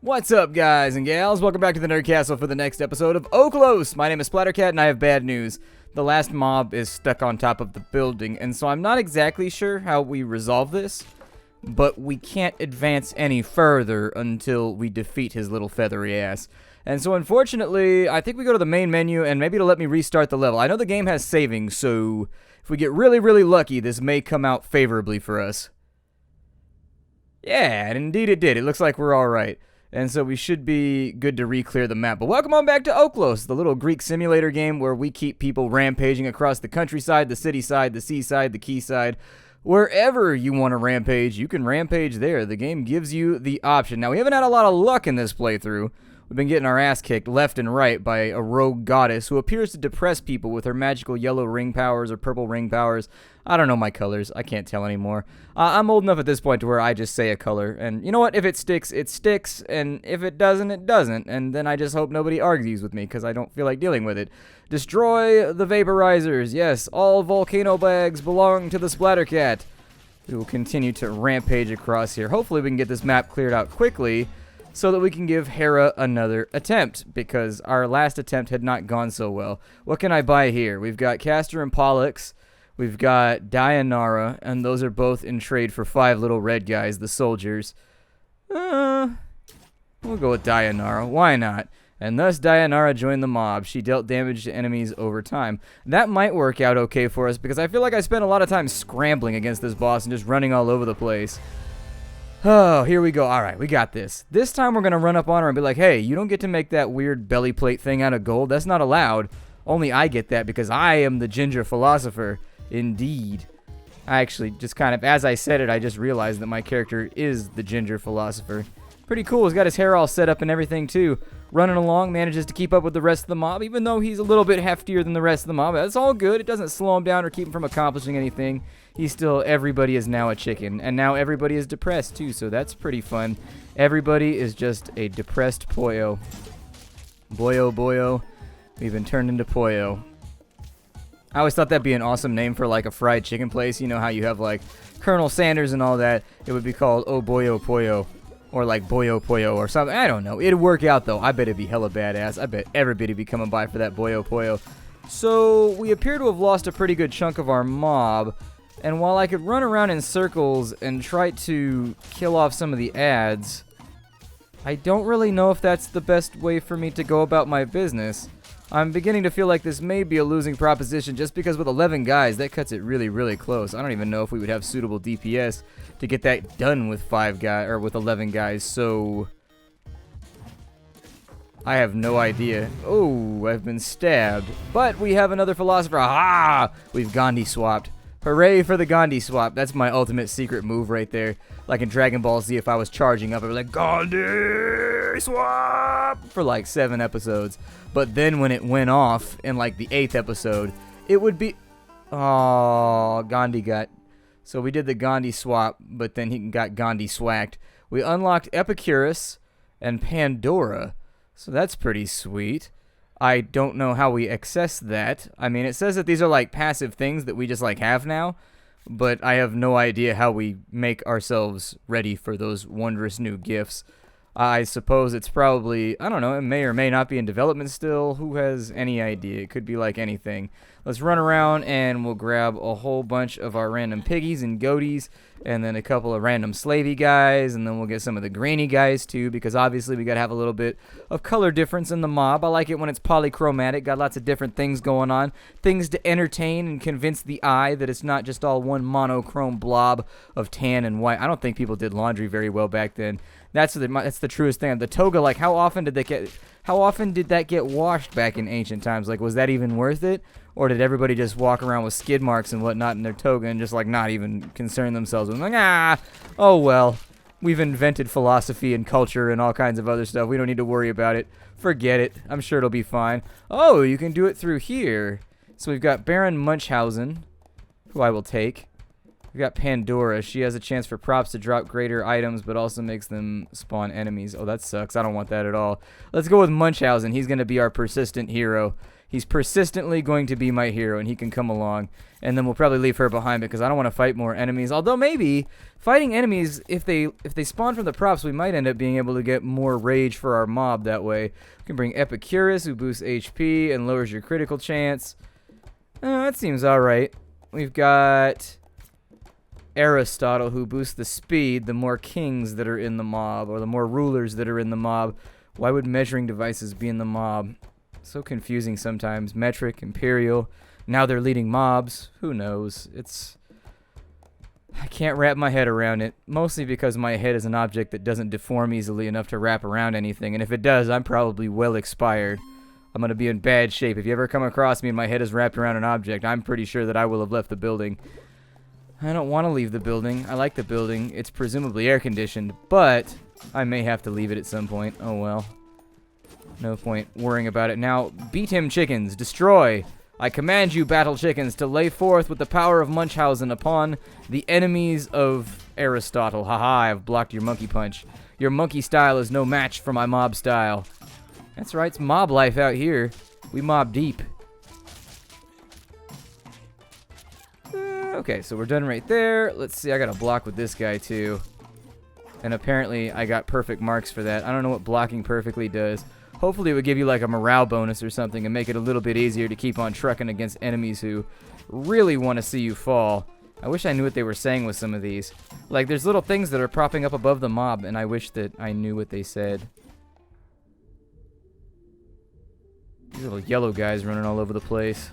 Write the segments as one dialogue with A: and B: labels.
A: What's up, guys and gals? Welcome back to the Nerd Castle for the next episode of Okhlos. My name is Splattercat, and I have bad news. The last mob is stuck on top of the building, and so I'm not exactly sure how we resolve this, but we can't advance any further until we defeat his little feathery ass. And so, unfortunately, I think we go to the main menu, and maybe it'll let me restart the level. I know the game has saving, so if we get really, really lucky, this may come out favorably for us. Yeah, and indeed it did. It looks like we're alright. And so we should be good to re-clear the map. But welcome on back to Okhlos, the little Greek simulator game where we keep people rampaging across the countryside, the city side, the seaside, the quayside. Wherever you want to rampage, you can rampage there. The game gives you the option. Now, we haven't had a lot of luck in this playthrough. We've been getting our ass kicked left and right by a rogue goddess who appears to depress people with her magical yellow ring powers or purple ring powers. I don't know my colors. I can't tell anymore. I'm old enough at this point to where I just say a color. And you know what? If it sticks, it sticks. And if it doesn't, it doesn't. And then I just hope nobody argues with me because I don't feel like dealing with it. Destroy the vaporizers. Yes, all volcano bags belong to the Splattercat. We will continue to rampage across here. Hopefully we can get this map cleared out quickly so that we can give Hera another attempt, because our last attempt had not gone so well. What can I buy here? We've got Castor and Pollux, we've got Dianara, and those are both in trade for 5 little red guys, the soldiers. We'll go with Dianara, why not? And thus Dianara joined the mob. She dealt damage to enemies over time. That might work out okay for us, because I feel like I spent a lot of time scrambling against this boss and just running all over the place. Oh, here we go. Alright, we got this. This time we're going to run up on her and be like, hey, you don't get to make that weird belly plate thing out of gold. That's not allowed. Only I get that because I am the ginger philosopher. Indeed. I actually just kind of, as I said it, I just realized that my character is the ginger philosopher. Pretty cool. He's got his hair all set up and everything, too. Running along, manages to keep up with the rest of the mob, even though he's a little bit heftier than the rest of the mob. That's all good. It doesn't slow him down or keep him from accomplishing anything. He's still, everybody is now a chicken. And now everybody is depressed, too, so that's pretty fun. Everybody is just a depressed Poyo. Boyo, boyo. We've been turned into Poyo. I always thought that'd be an awesome name for, like, a fried chicken place. You know how you have, like, Colonel Sanders and all that? It would be called Oh Boyo Poyo. Or like Boyo Poyo or something. I don't know. It'd work out, though. I bet it'd be hella badass. I bet everybody'd be coming by for that Boyo Poyo. So, we appear to have lost a pretty good chunk of our mob. And while I could run around in circles and try to kill off some of the ads, I don't really know if that's the best way for me to go about my business. I'm beginning to feel like this may be a losing proposition just because with 11 guys, that cuts it really, really close. I don't even know if we would have suitable DPS to get that done with 5 guys or with 11 guys. So I have no idea. Oh, I've been stabbed. But we have another philosopher. Ah! We've Gandhi swapped. Hooray for the Gandhi swap. That's my ultimate secret move right there. Like in Dragon Ball Z, if I was charging up, I'd be like, Gandhi swap! For like 7 episodes. But then when it went off in like the 8th episode, it would be... Oh, Gandhi got... So we did the Gandhi swap, but then he got Gandhi swacked. We unlocked Epicurus and Pandora. So that's pretty sweet. I don't know how we access that. I mean, it says that these are like passive things that we just like have now, but I have no idea how we make ourselves ready for those wondrous new gifts. I suppose it's probably, I don't know, it may or may not be in development still. Who has any idea? It could be like anything. Let's run around and we'll grab a whole bunch of our random piggies and goaties and then a couple of random slavey guys, and then we'll get some of the grainy guys too, because obviously we gotta have a little bit of color difference in the mob. I like it when it's polychromatic, got lots of different things going on, things to entertain and convince the eye that it's not just all one monochrome blob of tan and white. I don't think people did laundry very well back then. That's the truest thing. The toga, like how often did that get washed back in ancient times? Like, was that even worth it? Or did everybody just walk around with skid marks and whatnot in their toga and just like not even concern themselves with like, oh well, we've invented philosophy and culture and all kinds of other stuff. We don't need to worry about it. Forget it. I'm sure it'll be fine. Oh, you can do it through here. So we've got Baron Munchausen, who I will take. We've got Pandora. She has a chance for props to drop greater items, but also makes them spawn enemies. Oh, that sucks. I don't want that at all. Let's go with Munchausen. He's going to be our persistent hero. He's persistently going to be my hero, and he can come along. And then we'll probably leave her behind because I don't want to fight more enemies. Although maybe fighting enemies, if they spawn from the props, we might end up being able to get more rage for our mob that way. We can bring Epicurus, who boosts HP and lowers your critical chance. That seems alright. We've got Aristotle, who boosts the speed the more kings that are in the mob, or the more rulers that are in the mob. Why would measuring devices be in the mob? So confusing sometimes. Metric, Imperial. Now they're leading mobs. Who knows? I can't wrap my head around it. Mostly because my head is an object that doesn't deform easily enough to wrap around anything. And if it does, I'm probably well expired. I'm going to be in bad shape. If you ever come across me and my head is wrapped around an object, I'm pretty sure that I will have left the building. I don't want to leave the building. I like the building. It's presumably air-conditioned, but I may have to leave it at some point. Oh well. No point worrying about it now. Beat him, chickens. Destroy. I command you, battle chickens, to lay forth with the power of Munchausen upon the enemies of Aristotle. Haha, I've blocked your monkey punch. Your monkey style is no match for my mob style. That's right, it's mob life out here. We mob deep. Okay, so we're done right there. Let's see, I got a block with this guy too. And apparently I got perfect marks for that. I don't know what blocking perfectly does. Hopefully it would give you like a morale bonus or something and make it a little bit easier to keep on trucking against enemies who really want to see you fall. I wish I knew what they were saying with some of these. Like, there's little things that are propping up above the mob, and I wish that I knew what they said. These little yellow guys running all over the place.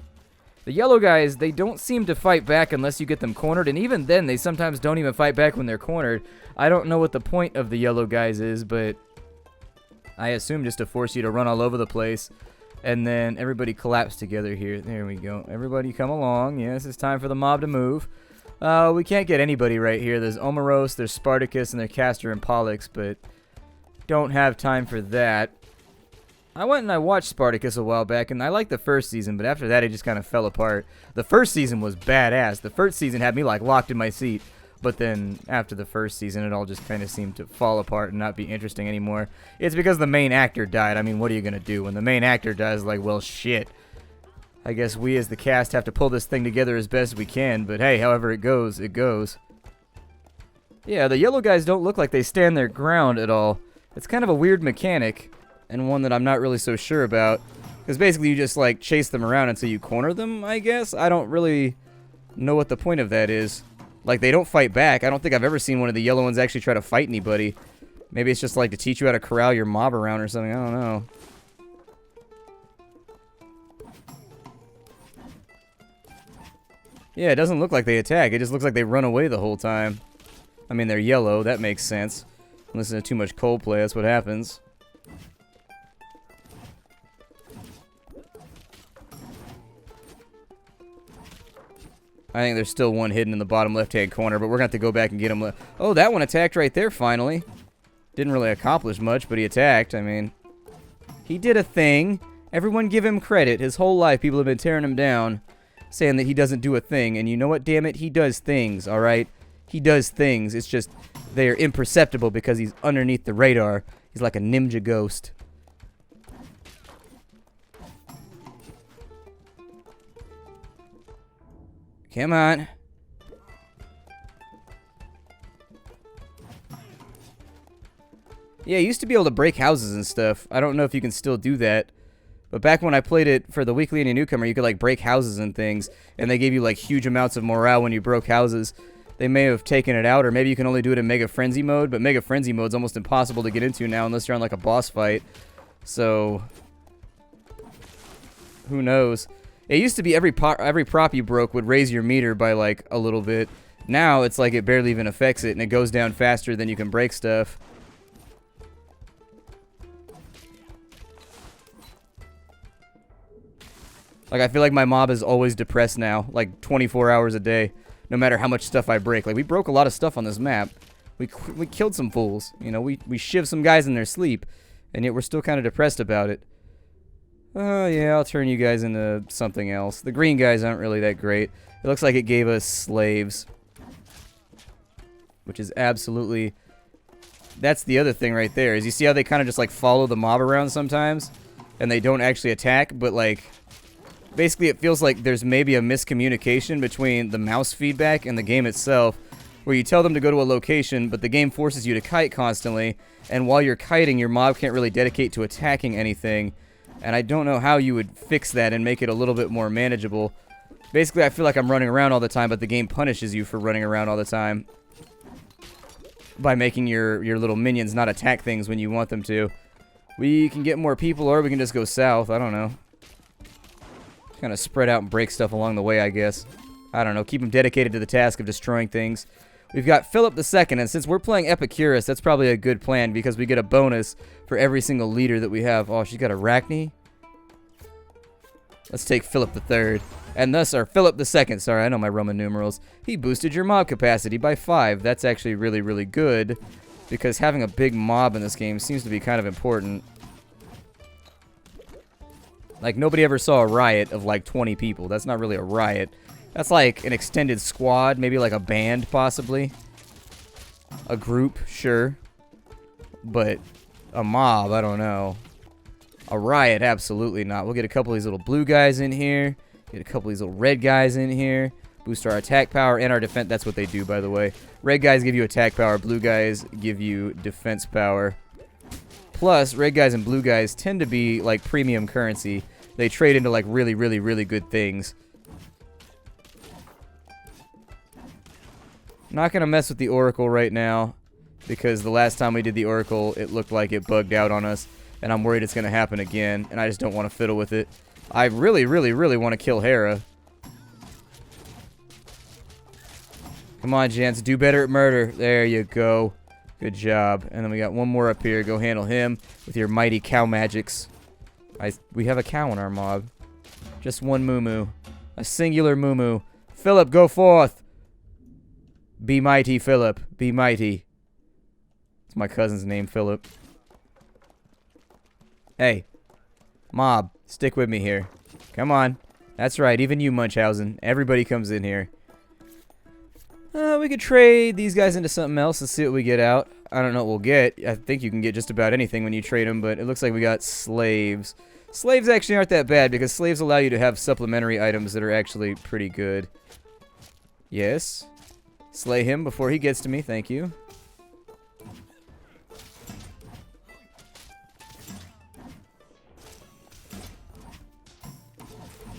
A: The yellow guys, they don't seem to fight back unless you get them cornered, and even then, they sometimes don't even fight back when they're cornered. I don't know what the point of the yellow guys is, but I assume just to force you to run all over the place, and then everybody collapse together here. There we go. Everybody come along. Yes, it's time for the mob to move. We can't get anybody right here. There's Omeros, there's Spartacus, and there's Castor and Pollux, but don't have time for that. I went and I watched Spartacus a while back, and I liked the first season, but after that it just kind of fell apart. The first season was badass. The first season had me like locked in my seat, but then after the first season it all just kind of seemed to fall apart and not be interesting anymore. It's because the main actor died. I mean, what are you going to do? When the main actor dies, like, well, shit. I guess we as the cast have to pull this thing together as best we can, but hey, however it goes, it goes. Yeah, the yellow guys don't look like they stand their ground at all. It's kind of a weird mechanic, and one that I'm not really so sure about. Because basically you just, like, chase them around until you corner them, I guess? I don't really know what the point of that is. Like, they don't fight back. I don't think I've ever seen one of the yellow ones actually try to fight anybody. Maybe it's just, like, to teach you how to corral your mob around or something. I don't know. Yeah, it doesn't look like they attack. It just looks like they run away the whole time. I mean, they're yellow. That makes sense. Listen to too much Coldplay. That's what happens. I think there's still one hidden in the bottom left-hand corner, but we're going to have to go back and get him. Oh, that one attacked right there, finally. Didn't really accomplish much, but he attacked. I mean, he did a thing. Everyone give him credit. His whole life, people have been tearing him down, saying that he doesn't do a thing. And you know what, damn it? He does things, all right? He does things. It's just they're imperceptible because he's underneath the radar. He's like a ninja ghost. Come on. Yeah, you used to be able to break houses and stuff. I don't know if you can still do that. But back when I played it for the Weekly Indie Newcomer, you could, like, break houses and things. And they gave you, like, huge amounts of morale when you broke houses. They may have taken it out, or maybe you can only do it in Mega Frenzy mode. But Mega Frenzy mode's almost impossible to get into now unless you're on, like, a boss fight. So who knows? It used to be every prop you broke would raise your meter by, like, a little bit. Now it's like it barely even affects it, and it goes down faster than you can break stuff. Like, I feel like my mob is always depressed now, like 24 hours a day, no matter how much stuff I break. Like, we broke a lot of stuff on this map. We killed some fools. You know, we shivved some guys in their sleep, and yet we're still kind of depressed about it. Oh, yeah, I'll turn you guys into something else. The green guys aren't really that great. It looks like it gave us slaves. Which is absolutely... That's the other thing right there, is you see how they kind of just, like, follow the mob around sometimes? And they don't actually attack, but, like, Basically, it feels like there's maybe a miscommunication between the mouse feedback and the game itself, where you tell them to go to a location, but the game forces you to kite constantly, and while you're kiting, your mob can't really dedicate to attacking anything, and I don't know how you would fix that and make it a little bit more manageable. Basically, I feel like I'm running around all the time, but the game punishes you for running around all the time by making your little minions not attack things when you want them to. We can get more people, or we can just go south. I don't know. Kind of spread out and break stuff along the way, I guess. I don't know. Keep them dedicated to the task of destroying things. We've got Philip II, and since we're playing Epicurus, that's probably a good plan because we get a bonus for every single leader that we have. Oh, she's got Arachne. Let's take Philip III. And thus, our Philip II, sorry, I know my Roman numerals. He boosted your mob capacity by 5. That's actually really, really good because having a big mob in this game seems to be kind of important. Like, nobody ever saw a riot of, like, 20 people. That's not really a riot. That's like an extended squad, maybe like a band, possibly. A group, sure. But a mob, I don't know. A riot, absolutely not. We'll get a couple of these little blue guys in here. Get a couple of these little red guys in here. Boost our attack power and our defense. That's what they do, by the way. Red guys give you attack power. Blue guys give you defense power. Plus, red guys and blue guys tend to be like premium currency. They trade into like really, really, really good things. Not going to mess with the Oracle right now because the last time we did the Oracle, it looked like it bugged out on us. And I'm worried it's going to happen again, and I just don't want to fiddle with it. I really, really, really want to kill Hera. Come on, gents. Do better at murder. There you go. Good job. And then we got one more up here. Go handle him with your mighty cow magics. We have a cow in our mob. Just one moo-moo. A singular moo-moo. Philip, go forth. Be mighty, Philip. Be mighty. It's my cousin's name, Philip. Hey. Mob, stick with me here. Come on. That's right, even you, Munchausen. Everybody comes in here. We could trade these guys into something else and see what we get out. I don't know what we'll get. I think you can get just about anything when you trade them, but it looks like we got slaves. Slaves actually aren't that bad because slaves allow you to have supplementary items that are actually pretty good. Yes. Slay him before he gets to me, thank you.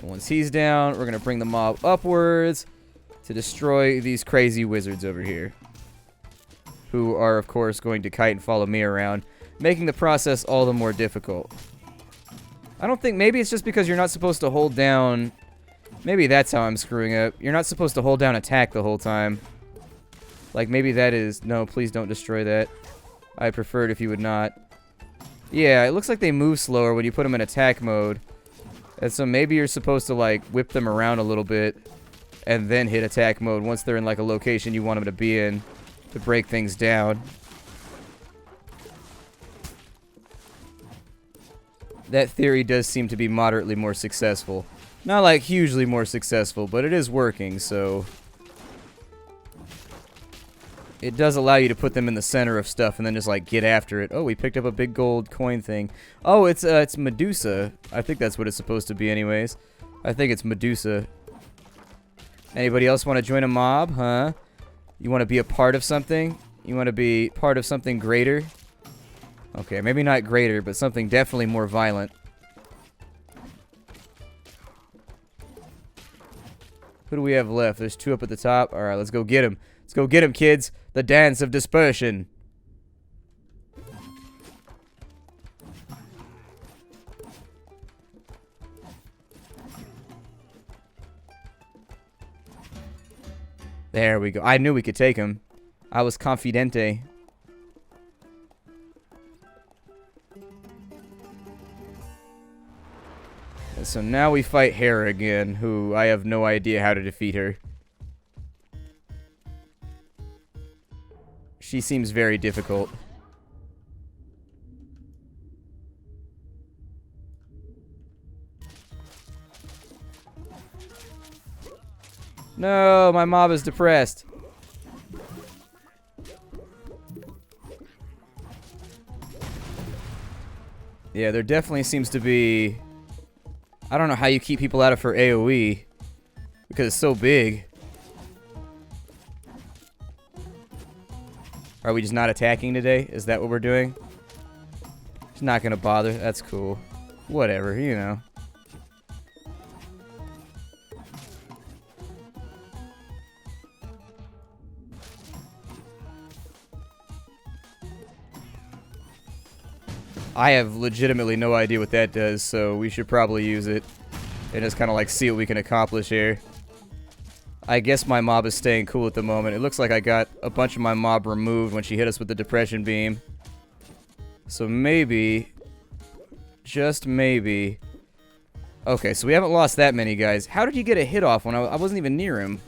A: And once he's down, we're going to bring the mob upwards to destroy these crazy wizards over here. Who are, of course, going to kite and follow me around, making the process all the more difficult. I don't think, maybe it's just because you're not supposed to hold down, maybe that's how I'm screwing up. You're not supposed to hold down attack the whole time. Like, maybe that is, no, please don't destroy that. I prefer it if you would not. Yeah, it looks like they move slower when you put them in attack mode. And so maybe you're supposed to, like, whip them around a little bit and then hit attack mode once they're in, like, a location you want them to be in to break things down. That theory does seem to be moderately more successful. Not, like, hugely more successful, but it is working, so it does allow you to put them in the center of stuff and then just, like, get after it. Oh, we picked up a big gold coin thing. Oh, it's Medusa. I think that's what it's supposed to be anyways. I think it's Medusa. Anybody else want to join a mob, huh? You want to be a part of something? You want to be part of something greater? Okay, maybe not greater, but something definitely more violent. Who do we have left? There's 2 up at the top. Alright, let's go get him. Let's go get him, kids. The dance of dispersion. There we go. I knew we could take him. I was confidente. And so now we fight Hera again, who I have no idea how to defeat her. She seems very difficult. No, my mob is depressed. Yeah, there definitely seems to be... I don't know how you keep people out of her AoE. Because it's so big. Are we just not attacking today? Is that what we're doing? She's not gonna bother. That's cool. Whatever, you know. I have legitimately no idea what that does, so we should probably use it. And just kind of like see what we can accomplish here. I guess my mob is staying cool at the moment. It looks like I got a bunch of my mob removed when she hit us with the depression beam. So maybe, just maybe. Okay, so we haven't lost that many guys. How did you get a hit off when I wasn't even near him?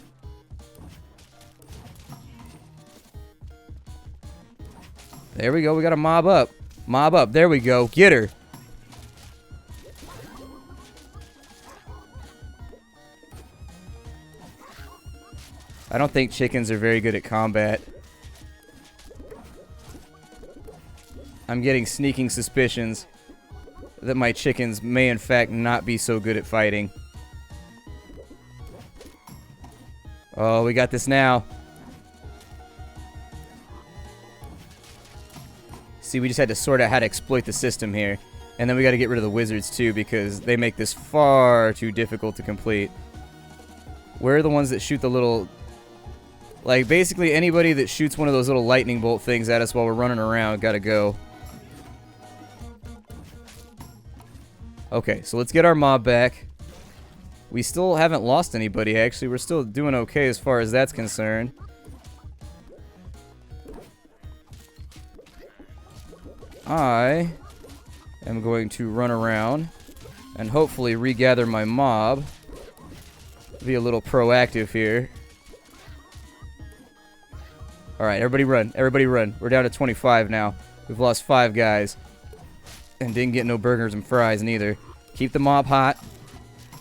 A: There we go, we got a mob up. Mob up, there we go. Get her. I don't think chickens are very good at combat. I'm getting sneaking suspicions that my chickens may in fact not be so good at fighting. Oh, we got this now. See, we just had to sort out how to exploit the system here. And then we got to get rid of the wizards too, because they make this far too difficult to complete. Where are the ones that shoot the little... Like, basically anybody that shoots one of those little lightning bolt things at us while we're running around gotta go. Okay, so let's get our mob back. We still haven't lost anybody, actually. We're still doing okay as far as that's concerned. I am going to run around and hopefully regather my mob. Be a little proactive here. Alright, everybody run. Everybody run. We're down to 25 now. We've lost 5 guys. And didn't get no burgers and fries neither. Keep the mob hot.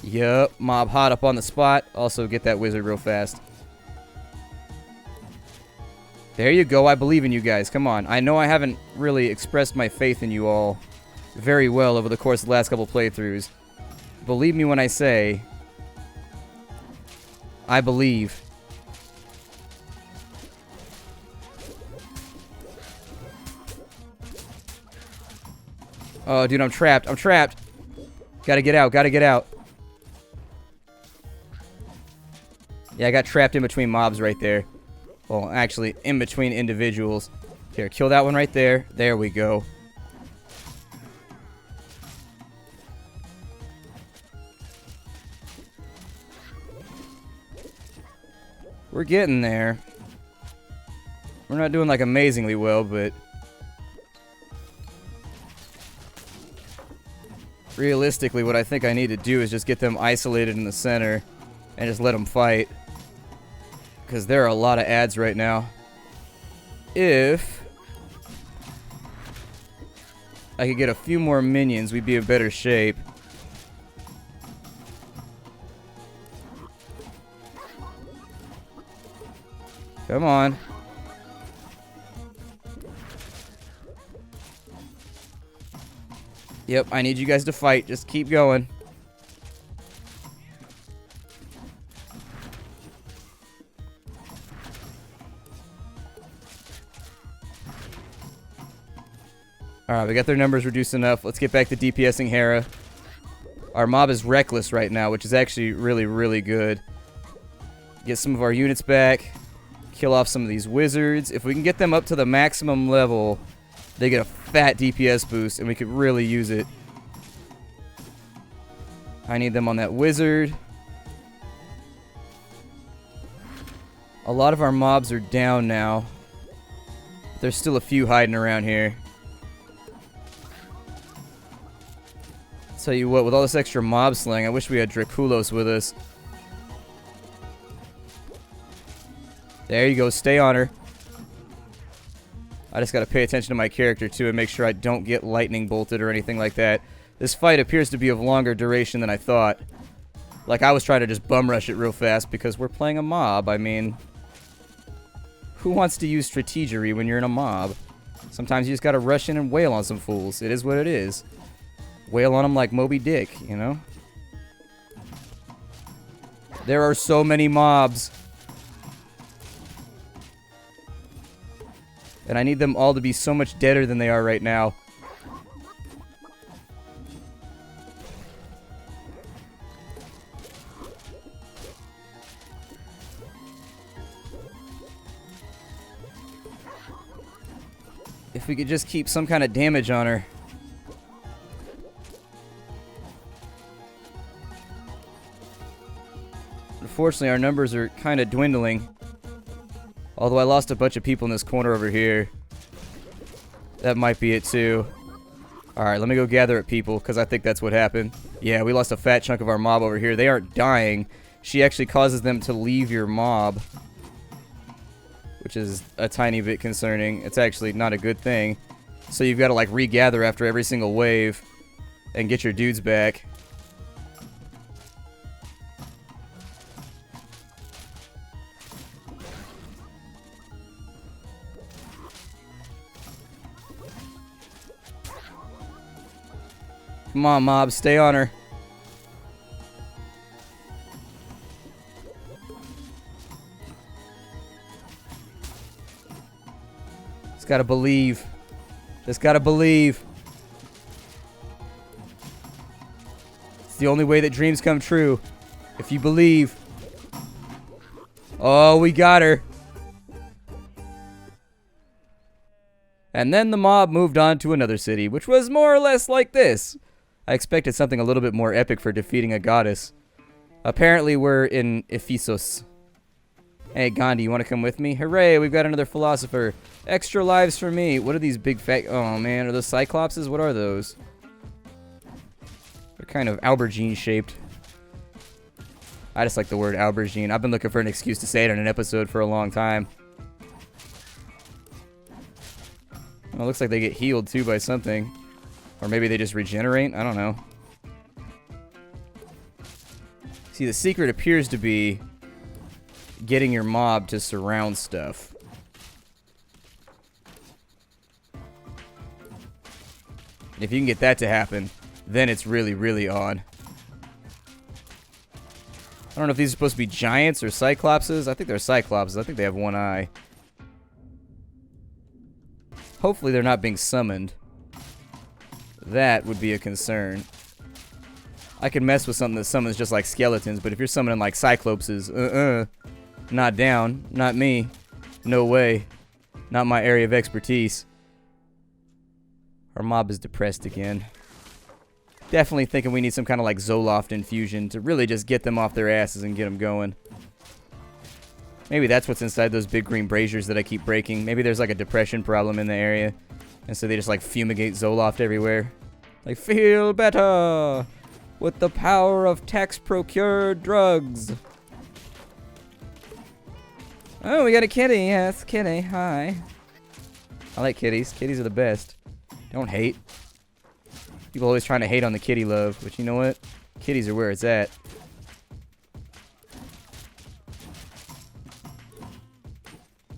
A: Yup, mob hot up on the spot. Also get that wizard real fast. There you go. I believe in you guys. Come on. I know I haven't really expressed my faith in you all very well over the course of the last couple playthroughs. Believe me when I say I believe. Oh, dude, I'm trapped. I'm trapped. Gotta get out. Gotta get out. Yeah, I got trapped in between mobs right there. Well, actually, in between individuals. Here, kill that one right there. There we go. We're getting there. We're not doing, like, amazingly well, but... realistically, what I think I need to do is just get them isolated in the center and just let them fight. Because there are a lot of ads right now. If I could get a few more minions, we'd be in better shape. Come on. Yep, I need you guys to fight. Just keep going. Alright, we got their numbers reduced enough. Let's get back to DPSing Hera. Our mob is reckless right now, which is actually really, really good. Get some of our units back. Kill off some of these wizards. If we can get them up to the maximum level, they get a fat DPS boost, and we could really use it. I need them on that wizard. A lot of our mobs are down now. There's still a few hiding around here. Tell you what, with all this extra mob slaying, I wish we had Okhlos with us. There you go, stay on her. I just gotta pay attention to my character too and make sure I don't get lightning bolted or anything like that. This fight appears to be of longer duration than I thought. Like I was trying to just bum rush it real fast because we're playing a mob. I mean, who wants to use strategery when you're in a mob? Sometimes you just gotta rush in and wail on some fools. It is what it is. Wail on them like Moby Dick, you know? There are so many mobs. And I need them all to be so much deader than they are right now. If we could just keep some kind of damage on her. Unfortunately, our numbers are kind of dwindling. Although I lost a bunch of people in this corner over here. That might be it too. Alright, let me go gather up people, because I think that's what happened. Yeah, we lost a fat chunk of our mob over here. They aren't dying. She actually causes them to leave your mob. Which is a tiny bit concerning. It's actually not a good thing. So you've got to like regather after every single wave and get your dudes back. Come on, mob, stay on her. Just gotta believe. Just gotta believe. It's the only way that dreams come true. If you believe. Oh, we got her. And then the mob moved on to another city, which was more or less like this. I expected something a little bit more epic for defeating a goddess. Apparently we're in Ephesus. Hey, Gandhi, you want to come with me? Hooray, we've got another philosopher. Extra lives for me. What are these big fat... Oh, man, are those cyclopses? What are those? They're kind of aubergine-shaped. I just like the word aubergine. I've been looking for an excuse to say it in an episode for a long time. Well, it looks like they get healed, too, by something. Or maybe they just regenerate? I don't know. See, the secret appears to be getting your mob to surround stuff. If you can get that to happen, then it's really, really on. I don't know if these are supposed to be giants or cyclopses. I think they're cyclopses. I think they have one eye. Hopefully they're not being summoned. That would be a concern. I can mess with something that summons just like skeletons, but if you're summoning like cyclopses, not down. Not me. No way. Not my area of expertise. Our mob is depressed again. Definitely thinking we need some kind of like Zoloft infusion to really just get them off their asses and get them going. Maybe that's what's inside those big green braziers that I keep breaking. Maybe there's like a depression problem in the area. And so they just like fumigate Zoloft everywhere. Like, feel better with the power of tax-procured drugs. Oh, we got a kitty. Yes, kitty. Hi. I like kitties. Kitties are the best. Don't hate. People always trying to hate on the kitty love. But you know what? Kitties are where it's at.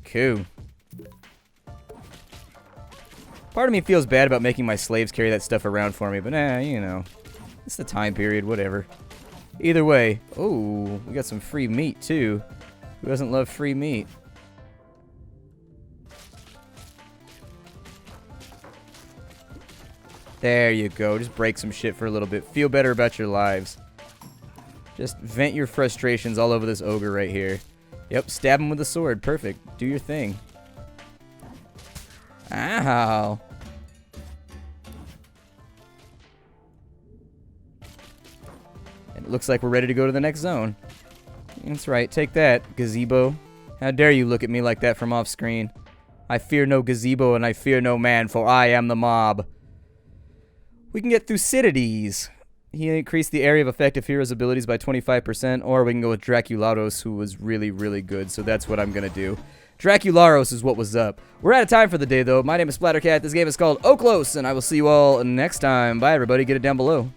A: Cool. Part of me feels bad about making my slaves carry that stuff around for me, but you know. It's the time period, whatever. Either way. Oh, we got some free meat, too. Who doesn't love free meat? There you go. Just break some shit for a little bit. Feel better about your lives. Just vent your frustrations all over this ogre right here. Yep, stab him with a sword. Perfect. Do your thing. Ow. And it looks like we're ready to go to the next zone. That's right. Take that, gazebo. How dare you look at me like that from off screen? I fear no gazebo and I fear no man, for I am the mob. We can get Thucydides. He increased the area of effective heroes' abilities by 25%, or we can go with Dracularos, who was really, really good, so that's what I'm going to do. Dracularos is what was up. We're out of time for the day, though. My name is Splattercat. This game is called Okhlos, and I will see you all next time. Bye, everybody. Get it down below.